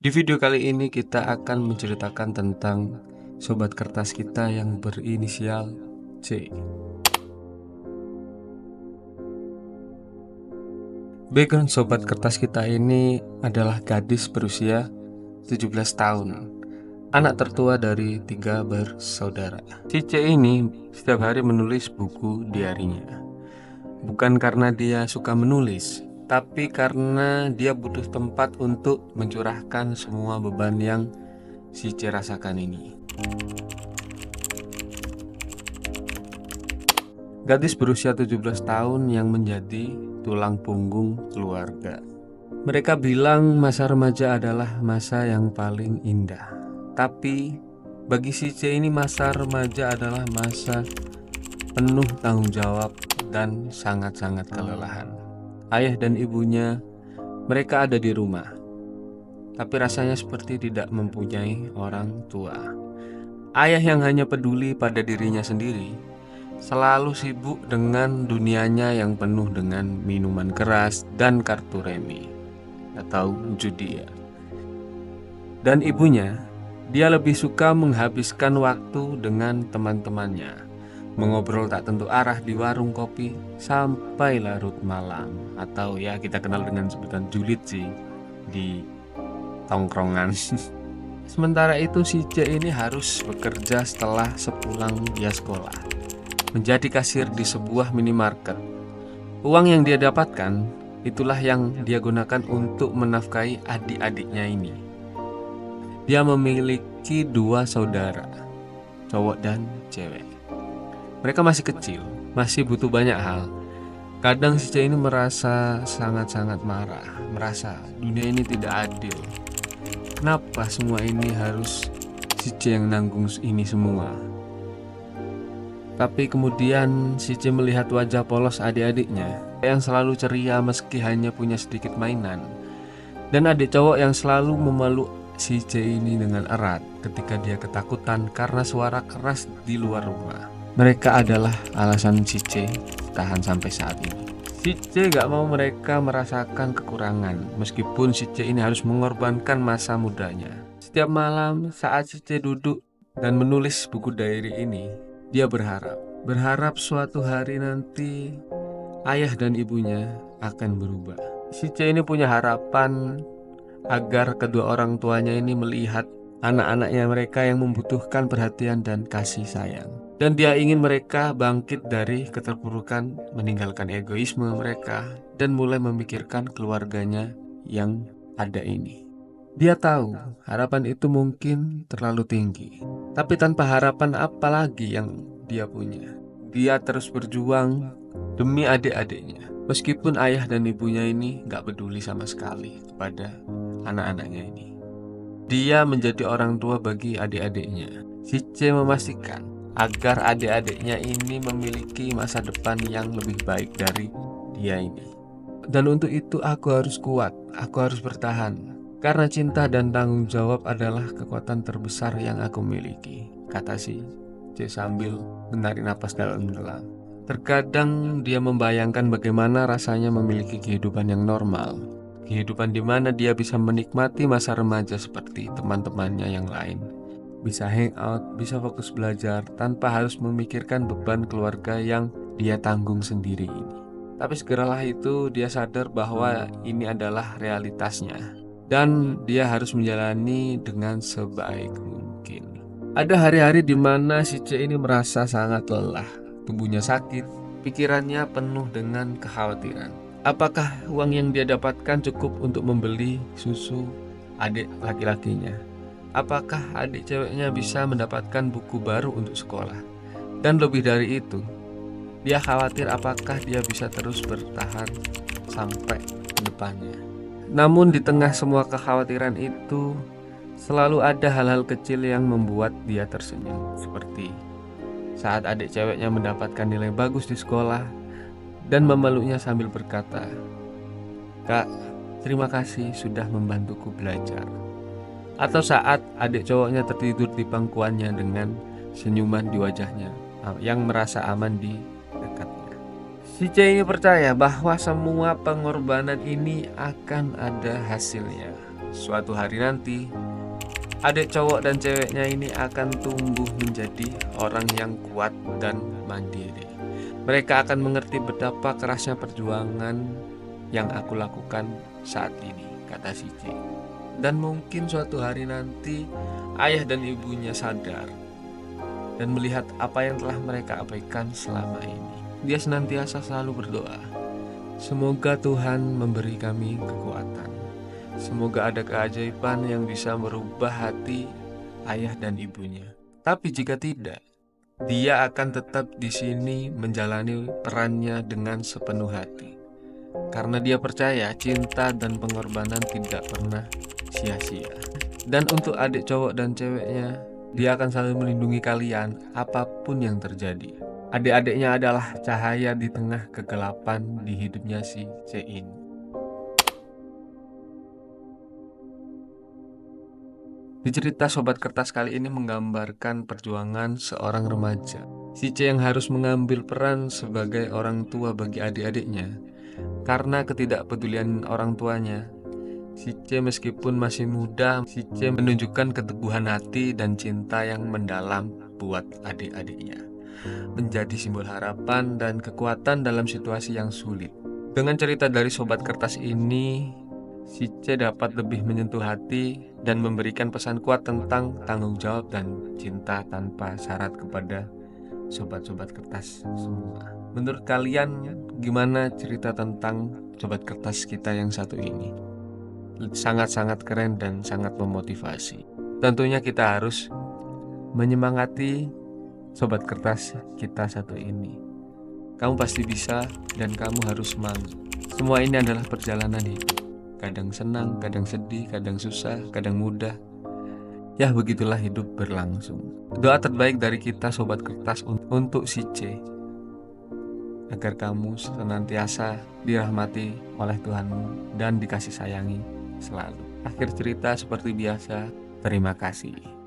Di video kali ini kita akan menceritakan tentang sobat kertas kita yang berinisial C. Background sobat kertas kita ini adalah gadis berusia 17 tahun, anak tertua dari 3 bersaudara. Si C ini setiap hari menulis buku diarinya. Bukan karena dia suka menulis, tapi karena dia butuh tempat untuk mencurahkan semua beban yang si C rasakan ini. Gadis berusia 17 tahun yang menjadi tulang punggung keluarga. Mereka bilang masa remaja adalah masa yang paling indah. Tapi bagi si C ini masa remaja adalah masa penuh tanggung jawab dan sangat-sangat kelelahan. Ayah dan ibunya, mereka ada di rumah, tapi rasanya seperti tidak mempunyai orang tua. Ayah yang hanya peduli pada dirinya sendiri, selalu sibuk dengan dunianya yang penuh dengan minuman keras dan kartu remi atau judi ya. Dan ibunya, dia lebih suka menghabiskan waktu dengan teman-temannya, mengobrol tak tentu arah di warung kopi sampai larut malam, atau ya kita kenal dengan sebutan julid sih di tongkrongan. Sementara itu si C ini harus bekerja setelah sepulang dia sekolah, menjadi kasir di sebuah minimarket. Uang yang dia dapatkan itulah yang dia gunakan untuk menafkahi adik-adiknya ini. Dia memiliki 2 saudara, cowok dan cewek. Mereka masih kecil, masih butuh banyak hal. Kadang si C ini merasa sangat-sangat marah, merasa dunia ini tidak adil. Kenapa semua ini harus si C yang nanggung ini semua? Tapi kemudian si C melihat wajah polos adik-adiknya yang selalu ceria meski hanya punya sedikit mainan, dan adik cowok yang selalu memeluk si C ini dengan erat ketika dia ketakutan karena suara keras di luar rumah. Mereka adalah alasan si C tahan sampai saat ini. Si C gak mau mereka merasakan kekurangan, meskipun si C ini harus mengorbankan masa mudanya. Setiap malam saat si C duduk dan menulis buku diary ini, dia berharap suatu hari nanti ayah dan ibunya akan berubah. Si C ini punya harapan agar kedua orang tuanya ini melihat anak-anaknya mereka yang membutuhkan perhatian dan kasih sayang. Dan dia ingin mereka bangkit dari keterpurukan, meninggalkan egoisme mereka, dan mulai memikirkan keluarganya yang ada ini. Dia tahu harapan itu mungkin terlalu tinggi, tapi tanpa harapan apa lagi yang dia punya. Dia terus berjuang demi adik-adiknya, meskipun ayah dan ibunya ini gak peduli sama sekali kepada anak-anaknya ini. Dia menjadi orang tua bagi adik-adiknya. Si C memastikan agar adik-adiknya ini memiliki masa depan yang lebih baik dari dia ini. Dan untuk itu aku harus kuat, aku harus bertahan, karena cinta dan tanggung jawab adalah kekuatan terbesar yang aku miliki, kata si C sambil menarik napas dalam-dalam. Terkadang dia membayangkan bagaimana rasanya memiliki kehidupan yang normal, kehidupan di mana dia bisa menikmati masa remaja seperti teman-temannya yang lain, bisa hangout, bisa fokus belajar tanpa harus memikirkan beban keluarga yang dia tanggung sendiri ini. Tapi segeralah itu dia sadar bahwa ini adalah realitasnya, dan dia harus menjalani dengan sebaik mungkin. Ada hari-hari di mana si C ini merasa sangat lelah, tubuhnya sakit, pikirannya penuh dengan kekhawatiran. Apakah uang yang dia dapatkan cukup untuk membeli susu adik laki-lakinya? Apakah adik ceweknya bisa mendapatkan buku baru untuk sekolah? Dan lebih dari itu, dia khawatir apakah dia bisa terus bertahan sampai ke depannya. Namun di tengah semua kekhawatiran itu, selalu ada hal-hal kecil yang membuat dia tersenyum. Seperti saat adik ceweknya mendapatkan nilai bagus di sekolah dan memeluknya sambil berkata, "Kak, terima kasih sudah membantuku belajar." Atau saat adik cowoknya tertidur di pangkuannya dengan senyuman di wajahnya yang merasa aman di dekatnya. Si C ini percaya bahwa semua pengorbanan ini akan ada hasilnya. suatu hari nanti adik cowok dan ceweknya ini akan tumbuh menjadi orang yang kuat dan mandiri. Mereka akan mengerti betapa kerasnya perjuangan yang aku lakukan saat ini, kata si C. Dan mungkin suatu hari nanti ayah dan ibunya sadar dan melihat apa yang telah mereka abaikan selama ini. Dia senantiasa selalu berdoa, semoga Tuhan memberi kami kekuatan. Semoga ada keajaiban yang bisa merubah hati ayah dan ibunya. Tapi jika tidak, dia akan tetap di sini menjalani perannya dengan sepenuh hati. Karena dia percaya cinta dan pengorbanan tidak pernah sia-sia. Dan untuk adik cowok dan ceweknya, dia akan selalu melindungi kalian apapun yang terjadi. Adik-adiknya adalah cahaya di tengah kegelapan di hidupnya si C ini. Di cerita Sobat Kertas kali ini menggambarkan perjuangan seorang remaja, si C yang harus mengambil peran sebagai orang tua bagi adik-adiknya. Karena ketidakpedulian orang tuanya, si C meskipun masih muda, si C menunjukkan keteguhan hati dan cinta yang mendalam buat adik-adiknya, menjadi simbol harapan dan kekuatan dalam situasi yang sulit. Dengan cerita dari Sobat Kertas ini, si C dapat lebih menyentuh hati dan memberikan pesan kuat tentang tanggung jawab dan cinta tanpa syarat kepada sobat-sobat kertas semua. Menurut kalian gimana cerita tentang Sobat Kertas kita yang satu ini? Sangat-sangat keren dan sangat memotivasi. Tentunya kita harus menyemangati Sobat Kertas kita satu ini. Kamu pasti bisa dan kamu harus semangat. Semua ini adalah perjalanan hidup. Kadang senang, kadang sedih, kadang susah, kadang mudah. Ya begitulah hidup berlangsung. Doa terbaik dari kita Sobat Kertas untuk si C, agar kamu senantiasa dirahmati oleh Tuhanmu dan dikasih sayangi selalu. Akhir cerita seperti biasa, terima kasih.